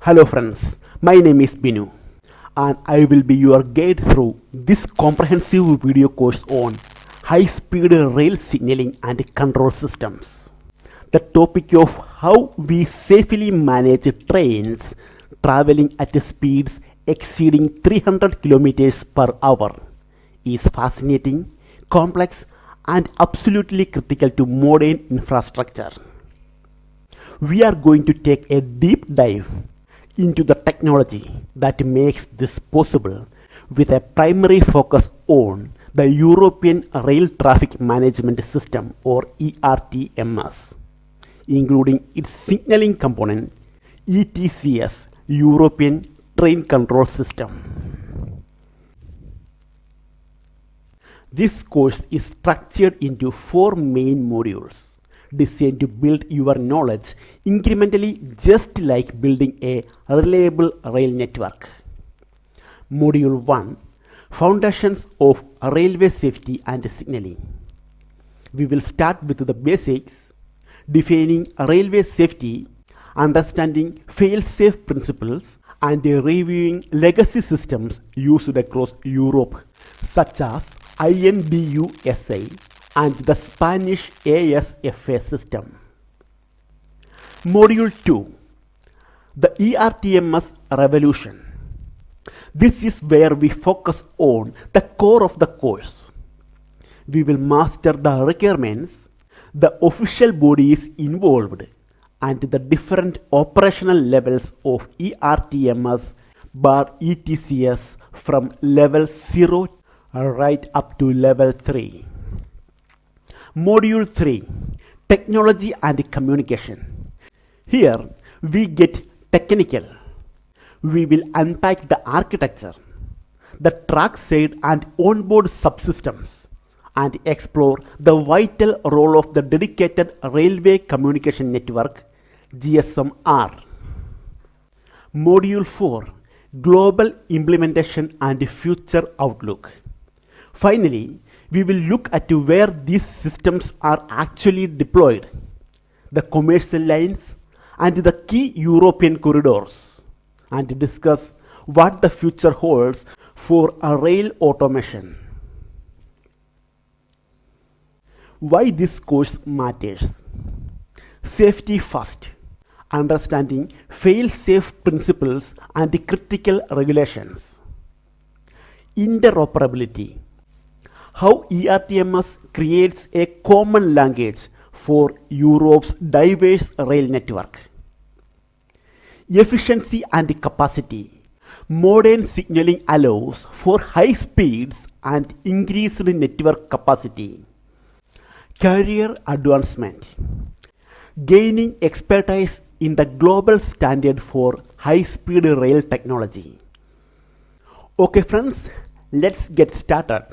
Hello friends, my name is Binu and I will be your guide through this comprehensive video course on high-speed rail signaling and control systems. The topic of how we safely manage trains traveling at speeds exceeding 300 kilometers per hour is fascinating, complex and absolutely critical to modern infrastructure. We are going to take a deep dive into the technology that makes this possible, with a primary focus on the European Rail Traffic Management System or ERTMS, including its signaling component ETCS, European Train Control System. This course is structured into 4 main modules, designed to build your knowledge incrementally, just like building a reliable rail network. Module 1, Foundations of Railway Safety and Signaling. We will start with the basics, defining railway safety, understanding FailSafe principles, and reviewing legacy systems used across Europe, such as INDUSI and the Spanish ASFA system. Module 2, the ERTMS Revolution. This is where we focus on the core of the course. We will master the requirements, the official bodies involved, and the different operational levels of ERTMS bar ETCS from level 0 right up to level 3. Module 3, Technology and Communication. Here we get technical. We will unpack the architecture, the trackside and onboard subsystems, and explore the vital role of the dedicated railway communication network GSM-R. Module 4, Global Implementation and Future Outlook. Finally, we will look at where these systems are actually deployed, the commercial lines and the key European corridors, and discuss what the future holds for rail automation. Why this course matters? Safety first, understanding fail-safe principles and critical regulations. Interoperability, how ERTMS creates a common language for Europe's diverse rail network. Efficiency and capacity, modern signaling allows for high speeds and increased network capacity. Career advancement, gaining expertise in the global standard for high-speed rail technology. Okay friends, let's get started.